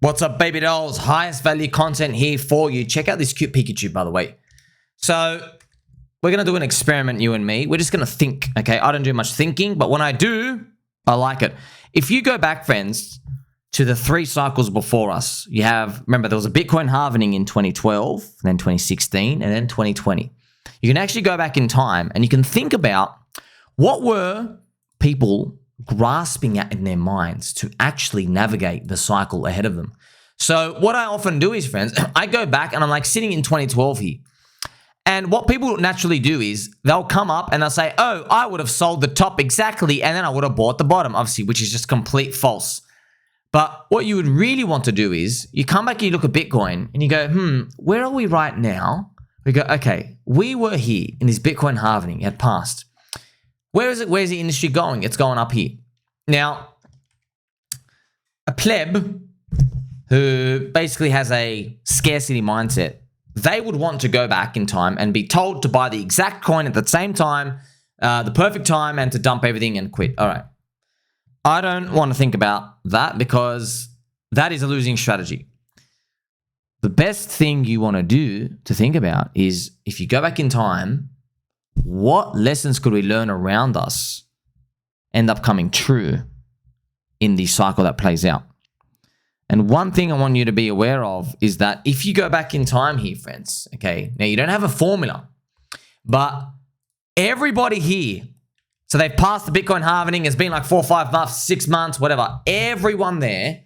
What's up, baby dolls? Highest value content here for you. Check out this cute Pikachu, by the way. So we're going to do an experiment, you and me. We're just going to think, okay? I don't do much thinking, but when I do, I like it. If you go back, friends, to the 3 cycles before us, you have, remember, there was a Bitcoin halving in 2012, then 2016, and then 2020. You can actually go back in time and you can think about what were people grasping at in their minds to actually navigate the cycle ahead of them. So what I often do is, friends, I go back and I'm like sitting in 2012 here. And what people naturally do is they'll come up and they'll say, oh, I would have sold the top exactly and then I would have bought the bottom, obviously, which is just complete false. But what you would really want to do is you come back and you look at Bitcoin and you go, where are we right now? We go, okay, we were here in this Bitcoin halving, it had passed. Where is it? Where's the industry going? It's going up here. Now, a pleb who basically has a scarcity mindset, they would want to go back in time and be told to buy the exact coin at the same time, the perfect time, and to dump everything and quit. All right. I don't want to think about that because that is a losing strategy. The best thing you want to do to think about is if you go back in time, what lessons could we learn around us end up coming true in the cycle that plays out? And one thing I want you to be aware of is that if you go back in time here, friends, okay, now you don't have a formula, but everybody here, so they've passed the Bitcoin halving, it's been like 4 or 5 months, 6 months, whatever. Everyone there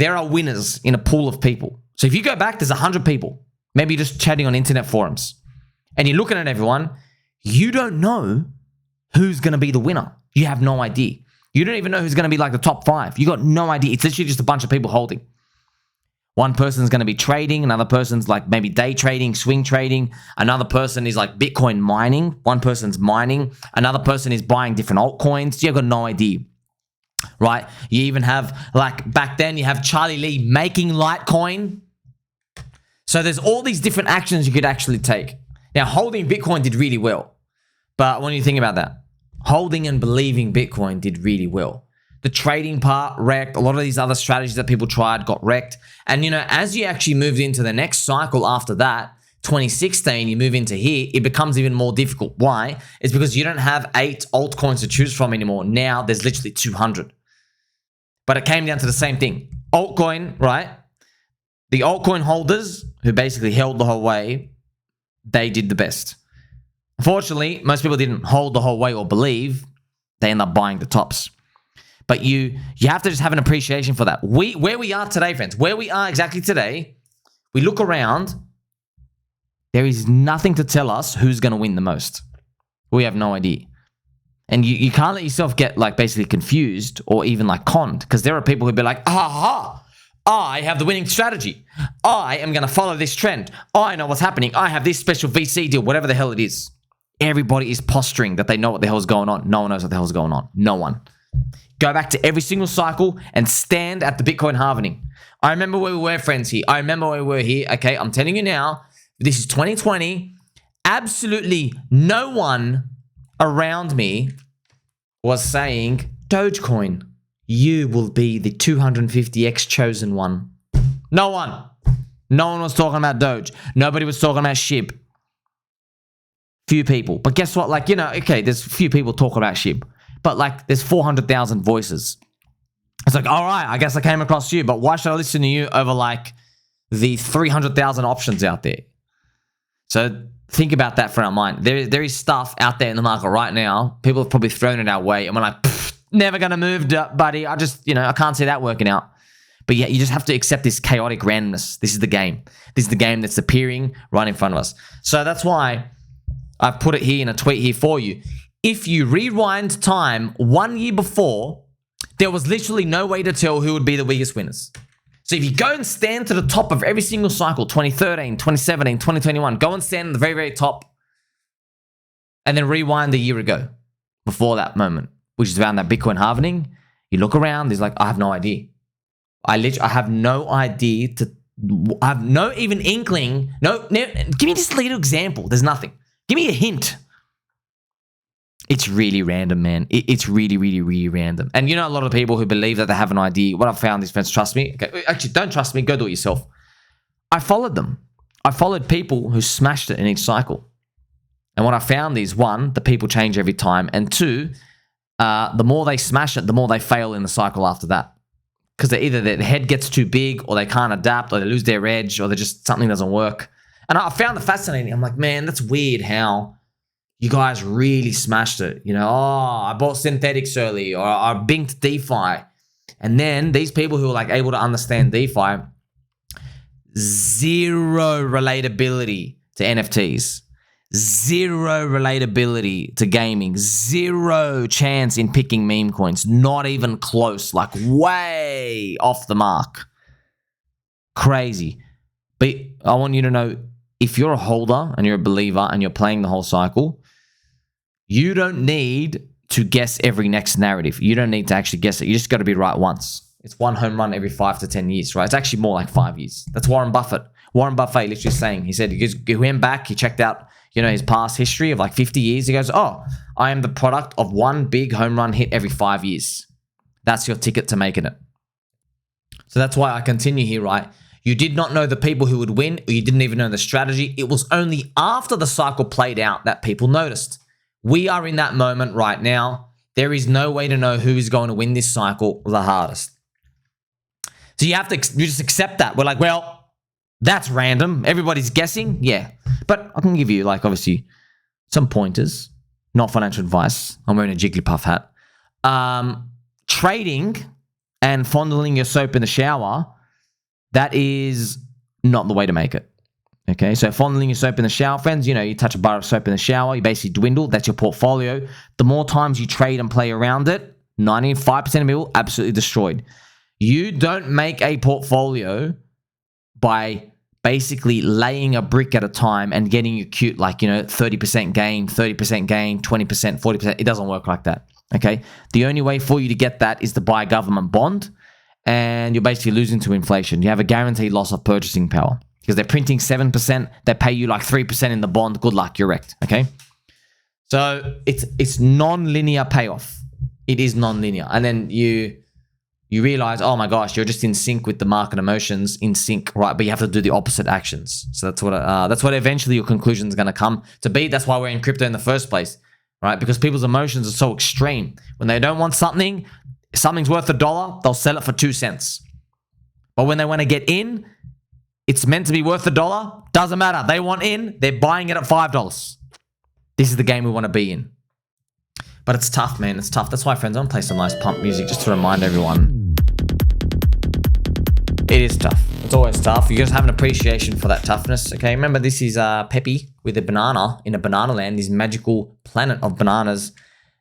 are winners in a pool of people. So if you go back, there's 100 people, maybe just chatting on internet forums, and you're looking at everyone, you don't know who's going to be the winner. You have no idea. You don't even know who's going to be like the top 5. You got no idea. It's literally just a bunch of people holding. One person's going to be trading. Another person's like maybe day trading, swing trading. Another person is like Bitcoin mining. One person's mining. Another person is buying different altcoins. You've got no idea, right? You even have, like back then, you have Charlie Lee making Litecoin. So there's all these different actions you could actually take. Now, holding Bitcoin did really well. But when you think about that, holding and believing Bitcoin did really well. The trading part wrecked. A lot of these other strategies that people tried got wrecked. And, you know, as you actually moved into the next cycle after that, 2016, you move into here, it becomes even more difficult. Why? It's because you don't have 8 altcoins to choose from anymore. Now there's literally 200. But it came down to the same thing. Altcoin, right? The altcoin holders who basically held the whole way, they did the best. Unfortunately, most people didn't hold the whole way or believe. They end up buying the tops. But you have to just have an appreciation for that. Where we are today, friends, where we are exactly today, we look around, there is nothing to tell us who's going to win the most. We have no idea. And you can't let yourself get like basically confused or even like conned, because there are people who'd be like, aha, I have the winning strategy. I am going to follow this trend. I know what's happening. I have this special VC deal, whatever the hell it is. Everybody is posturing that they know what the hell is going on. No one knows what the hell is going on. No one. Go back to every single cycle and stand at the Bitcoin halving. I remember where we were, friends, here. I remember where we were here. Okay, I'm telling you now, this is 2020. Absolutely no one around me was saying, Dogecoin, you will be the 250x chosen one. No one. No one was talking about Doge. Nobody was talking about SHIB. Few people. But guess what? Like, you know, okay, there's few people talking about SHIB. But like, there's 400,000 voices. It's like, all right, I guess I came across you, but why should I listen to you over like the 300,000 options out there? So think about that for our mind. There is stuff out there in the market right now. People have probably thrown it our way and we're like, never going to move, buddy. I just, you know, I can't see that working out. But yeah, you just have to accept this chaotic randomness. This is the game. This is the game that's appearing right in front of us. So that's why I've put it here in a tweet here for you. If you rewind time 1 year before, there was literally no way to tell who would be the biggest winners. So if you go and stand to the top of every single cycle, 2013, 2017, 2021, go and stand at the very, very top and then rewind a year ago before that moment, which is around that Bitcoin halving. You look around, there's like, I have no idea. I have no idea I have no even inkling. No, give me just a little example. There's nothing. Give me a hint. It's really random, man. It's really, really, really random. And you know, a lot of people who believe that they have an idea. What I've found is, friends, trust me. Okay, actually, don't trust me. Go do it yourself. I followed them. I followed people who smashed it in each cycle. And what I found is, one, the people change every time. And two, the more they smash it, the more they fail in the cycle after that. Because either their head gets too big, or they can't adapt, or they lose their edge, or something doesn't work. And I found it fascinating. I'm like, man, that's weird how you guys really smashed it. You know, I bought synthetics early, or I binked DeFi. And then these people who are like able to understand DeFi, zero relatability to NFTs, zero relatability to gaming, zero chance in picking meme coins, not even close, like way off the mark. Crazy. But I want you to know, if you're a holder and you're a believer and you're playing the whole cycle, you don't need to guess every next narrative. You don't need to actually guess it. You just got to be right once. It's one home run every 5 to 10 years, right? It's actually more like 5 years. That's Warren Buffett. Warren Buffett literally saying, he said, he went back, he checked out, you know, his past history of like 50 years. He goes, oh, I am the product of one big home run hit every 5 years. That's your ticket to making it. So that's why I continue here, right? You did not know the people who would win, or you didn't even know the strategy. It was only after the cycle played out that people noticed. We are in that moment right now. There is no way to know who is going to win this cycle the hardest. So you just accept that. We're like, well, that's random. Everybody's guessing. Yeah. But I can give you, like, obviously some pointers, not financial advice. I'm wearing a Jigglypuff hat. Trading and fondling your soap in the shower, that is not the way to make it. Okay, so fondling your soap in the shower, friends, you know, you touch a bar of soap in the shower, you basically dwindle. That's your portfolio. The more times you trade and play around it, 95% of people absolutely destroyed. You don't make a portfolio by basically laying a brick at a time and getting you cute, like, you know, 30% gain, 30% gain, 20%, 40%. It doesn't work like that. Okay, the only way for you to get that is to buy a government bond, and you're basically losing to inflation. You have a guaranteed loss of purchasing power because they're printing 7%. They pay you like 3% in the bond. Good luck, you're wrecked. Okay, so it's non-linear payoff. It is non-linear, and then you realize, oh my gosh, you're just in sync with the market emotions, in sync, right? But you have to do the opposite actions. So that's what eventually your conclusion is going to come to be. That's why we're in crypto in the first place, right? Because people's emotions are so extreme. When they don't want something, something's worth $1, they'll sell it for 2 cents. But when they want to get in, it's meant to be worth $1. Doesn't matter. They want in, they're buying it at $5. This is the game we want to be in. But it's tough, man. It's tough. That's why, friends, I'm going to play some nice pump music just to remind everyone. It is tough. It's always tough. You just have an appreciation for that toughness. Okay, remember, this is Peppy with a banana in a banana land, this magical planet of bananas.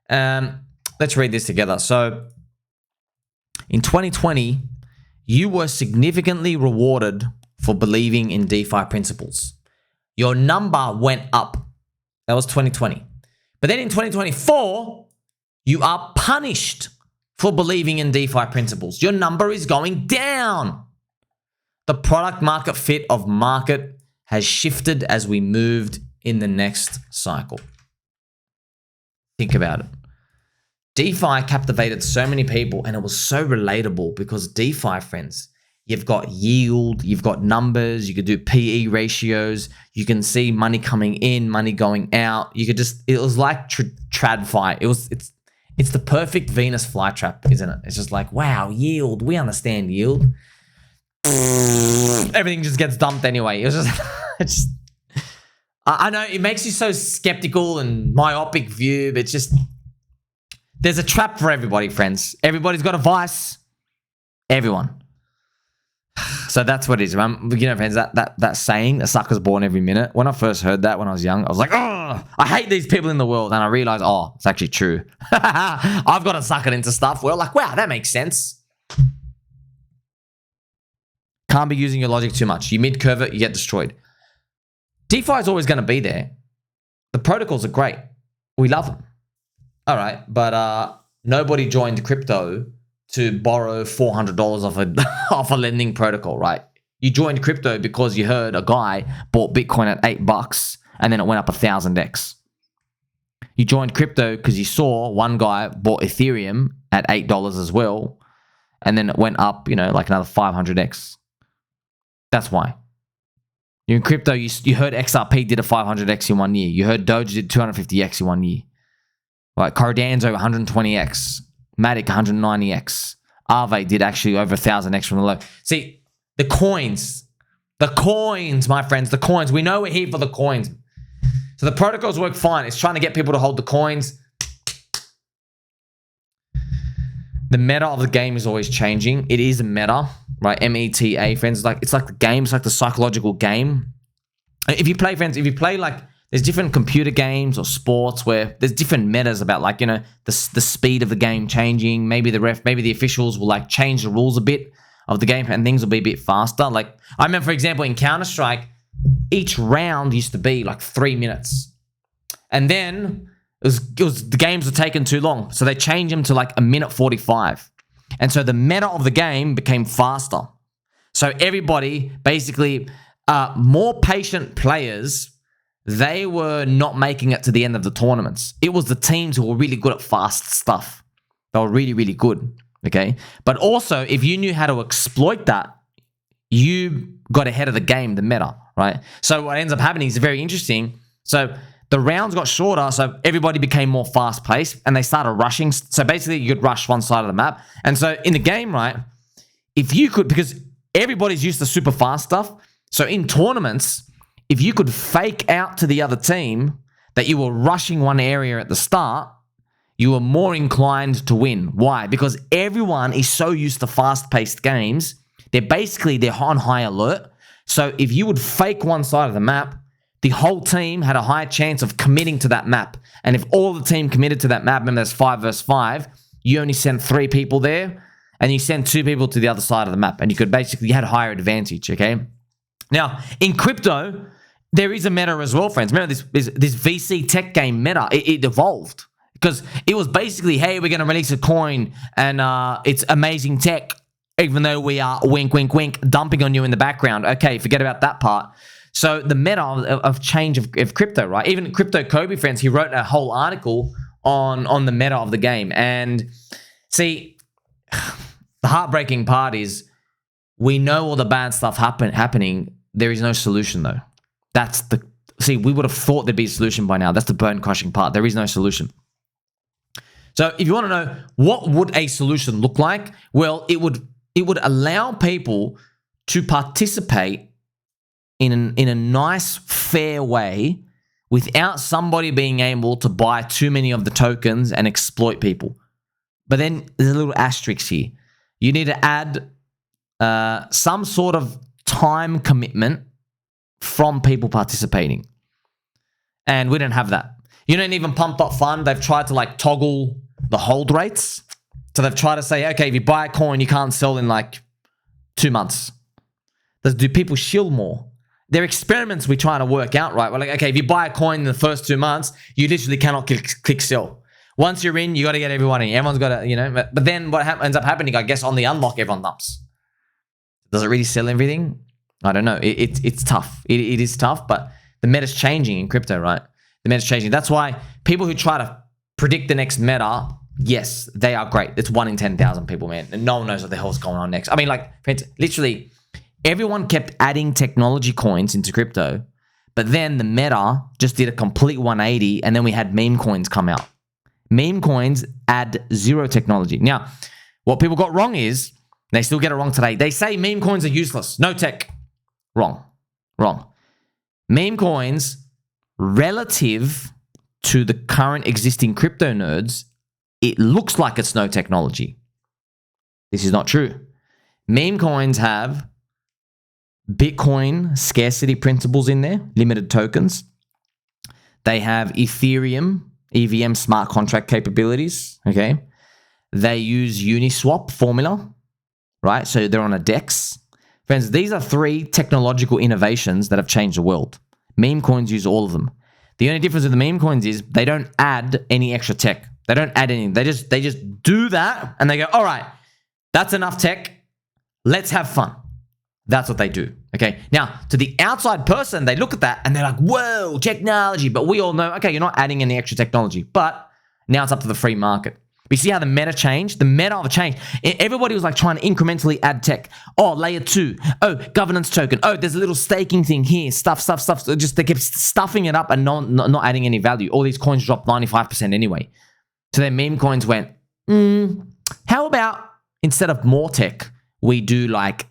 Let's read this together. So, in 2020, you were significantly rewarded for believing in DeFi principles. Your number went up. That was 2020. But then in 2024, you are punished for believing in DeFi principles. Your number is going down. The product market fit of market has shifted as we moved in the next cycle. Think about it. DeFi captivated so many people, and it was so relatable because DeFi, friends, you've got yield, you've got numbers, you could do PE ratios, you can see money coming in, money going out. You could just, it was like TradFi. It's the perfect Venus flytrap, isn't it? It's just like, wow, yield, we understand yield. Everything just gets dumped anyway. It was just, I know it makes you so skeptical and myopic view, but it's just, there's a trap for everybody, friends. Everybody's got a vice. Everyone. So that's what it is. You know, friends, that saying, a sucker's born every minute. When I first heard that when I was young, I was like, oh, I hate these people in the world. And I realized, oh, it's actually true. I've got to suck it into stuff. Well, like, wow, that makes sense. Can't be using your logic too much. You mid-curve it, you get destroyed. DeFi is always going to be there. The protocols are great. We love them. All right, but nobody joined crypto to borrow $400 off a lending protocol, right? You joined crypto because you heard a guy bought Bitcoin at $8 and then it went up 1,000x. You joined crypto because you saw one guy bought Ethereum at $8 as well, and then it went up, like another 500x. That's why. You're in crypto, you heard XRP did a 500x in 1 year. You heard Doge did 250x in 1 year. Right, Cardano's over 120x. Matic 190x. Aave did actually over 1,000x from the low. See, the coins, my friends, the coins. We know we're here for the coins. So the protocols work fine. It's trying to get people to hold the coins. The meta of the game is always changing. It is a meta, right? META, friends. It's like the game. It's like the psychological game. If you play, friends, there's different computer games or sports where there's different metas about the speed of the game changing. Maybe the officials will change the rules a bit of the game and things will be a bit faster. I remember, for example, in Counter-Strike, each round used to be 3 minutes. And then the games were taking too long. So they changed them to 1:45. And so the meta of the game became faster. So everybody, basically, more patient players, they were not making it to the end of the tournaments. It was the teams who were really good at fast stuff. They were really, really good. Okay. But also, if you knew how to exploit that, you got ahead of the game, the meta, right? So what ends up happening is very interesting. So the rounds got shorter, so everybody became more fast-paced, and they started rushing. So basically, you could rush one side of the map. And so in the game, right, if you could, because everybody's used to super fast stuff, so in tournaments, if you could fake out to the other team that you were rushing one area at the start, you were more inclined to win. Why? Because everyone is so used to fast-paced games, they're on high alert. So if you would fake one side of the map, the whole team had a higher chance of committing to that map. And if all the team committed to that map, remember there's 5 versus 5, you only sent 3 people there, and you sent 2 people to the other side of the map. And you had a higher advantage, okay? Now, in crypto, there is a meta as well, friends. Remember this VC tech game meta, it evolved. Because it was basically, hey, we're going to release a coin, and it's amazing tech, even though we are, wink, wink, wink, dumping on you in the background. Okay, forget about that part. So the meta of change of crypto, right? Even Crypto Cobie, friends, he wrote a whole article on the meta of the game. And see, the heartbreaking part is we know all the bad stuff happening. There is no solution, though. We would have thought there'd be a solution by now. That's the bone crushing part. There is no solution. So if you want to know what would a solution look like, well, it would allow people to participate in a nice, fair way without somebody being able to buy too many of the tokens and exploit people. But then there's a little asterisk here. You need to add some sort of time commitment from people participating. And we don't have that. Even Pump.Fund, they've tried to toggle the hold rates. So they've tried to say, okay, if you buy a coin, you can't sell in 2 months. Do people shill more? They're experiments we're trying to work out, right? We're okay, if you buy a coin in the first 2 months, you literally cannot click sell. Once you're in, you got to get everyone in. Everyone's got to, but then what ends up happening, I guess, on the unlock, everyone dumps. Does it really sell everything? I don't know. It's tough. It is tough, but the meta's changing in crypto, right? The meta's changing. That's why people who try to predict the next meta, yes, they are great. It's 1 in 10,000 people, man. And no one knows what the hell's going on next. I mean, literally, everyone kept adding technology coins into crypto, but then the meta just did a complete 180, and then we had meme coins come out. Meme coins add 0 technology. Now, what people got wrong is, they still get it wrong today, they say meme coins are useless. No tech. Wrong. Meme coins, relative to the current existing crypto nerds, it looks like it's no technology. This is not true. Meme coins have Bitcoin scarcity principles in there, limited tokens. They have Ethereum, EVM smart contract capabilities, okay? They use Uniswap formula, right? So they're on a DEX. Friends, these are 3 technological innovations that have changed the world. Meme coins use all of them. The only difference with the meme coins is they don't add any extra tech. They don't add anything. They just do that and they go, all right, that's enough tech. Let's have fun. That's what they do. Okay. Now, to the outside person, they look at that and they're like, whoa, technology. But we all know, okay, you're not adding any extra technology. But now it's up to the free market. But you see how the meta changed? The meta of a change. Everybody was like trying to incrementally add tech. Oh, layer 2. Oh, governance token. Oh, there's a little staking thing here. Stuff. So just they kept stuffing it up and not adding any value. All these coins dropped 95% anyway. So then meme coins went, how about instead of more tech, we do like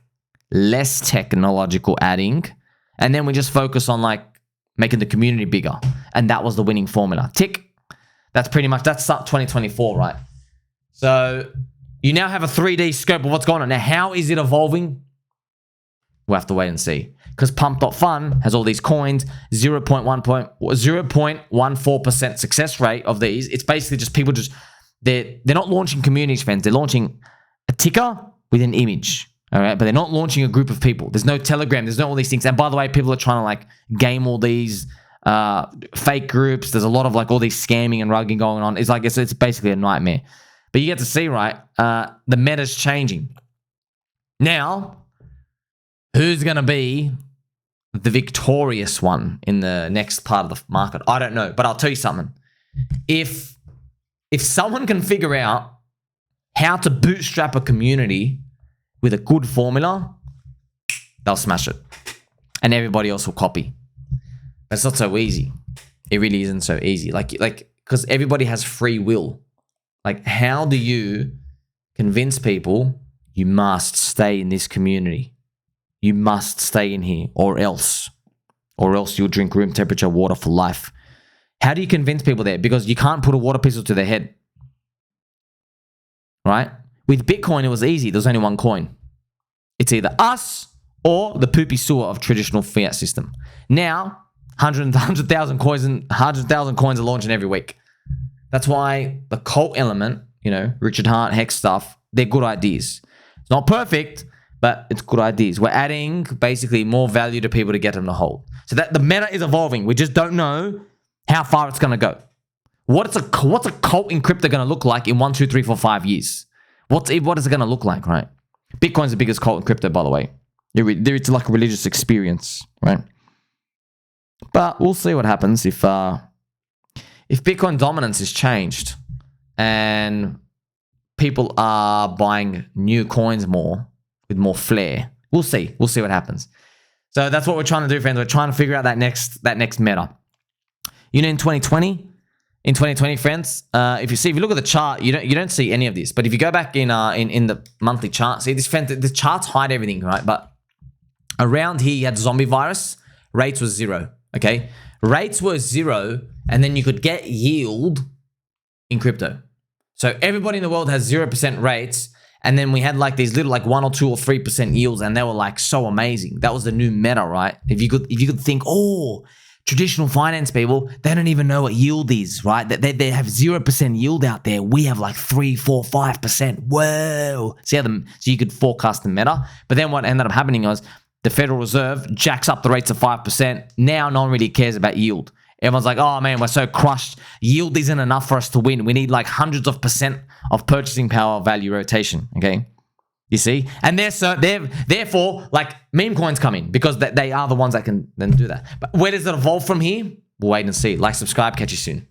less technological adding, and then we just focus on like making the community bigger. And that was the winning formula. Tick. That's 2024, right? So you now have a 3D scope of what's going on. Now, how is it evolving? We'll have to wait and see. Because Pump.fun has all these coins, 0.14% success rate of these. It's basically just people they're not launching communities, friends. They're launching a ticker with an image. All right, but they're not launching a group of people. There's no Telegram. There's no all these things. And by the way, people are trying to like game all these fake groups. There's a lot of like all these scamming and rugging going on. It's basically a nightmare. But you get to see, right? The meta's changing. Now, who's going to be the victorious one in the next part of the market? I don't know, but I'll tell you something. If someone can figure out how to bootstrap a community with a good formula, they'll smash it. And everybody else will copy. But it's not so easy. It really isn't so easy. Like, because everybody has free will. Like, how do you convince people you must stay in this community? You must stay in here, or else you'll drink room temperature water for life. How do you convince people there? Because you can't put a water pistol to their head. Right? With Bitcoin, it was easy. There's only one coin. It's either us or the poopy sewer of traditional fiat system. Now, 100,000 coins are launching every week. That's why the cult element, Richard Hart, Hex stuff, they're good ideas. It's not perfect, but it's good ideas. We're adding basically more value to people to get them to hold. So that the meta is evolving. We just don't know how far it's going to go. What's a cult in crypto going to look like in 1, 2, 3, 4, 5 years? What is it going to look like, right? Bitcoin's the biggest cult in crypto, by the way. It's like a religious experience, right? But we'll see what happens if Bitcoin dominance is changed and people are buying new coins more with more flair. We'll see. We'll see what happens. So that's what we're trying to do, friends. We're trying to figure out that next meta. In 2020, friends, if you look at the chart, you don't see any of this. But if you go back in the monthly chart, see this, friend, the charts hide everything, right? But around here, you had zombie virus. Rates was 0. Okay, rates were 0, and then you could get yield in crypto. So everybody in the world has 0% rates, and then we had like these little like 1 or 2 or 3% yields, and they were like so amazing. That was the new meta, right? If you could think, oh, traditional finance people, they don't even know what yield is, right? They have 0% yield out there. We have like 3, 4, 5%. Whoa! So you could forecast the meta. But then what ended up happening was the Federal Reserve jacks up the rates of 5%. Now no one really cares about yield. Everyone's like, oh man, we're so crushed. Yield isn't enough for us to win. We need like hundreds of % of purchasing power value rotation. Okay. You see? And therefore, like meme coins come in because they are the ones that can then do that. But where does it evolve from here? We'll wait and see. Like, subscribe, catch you soon.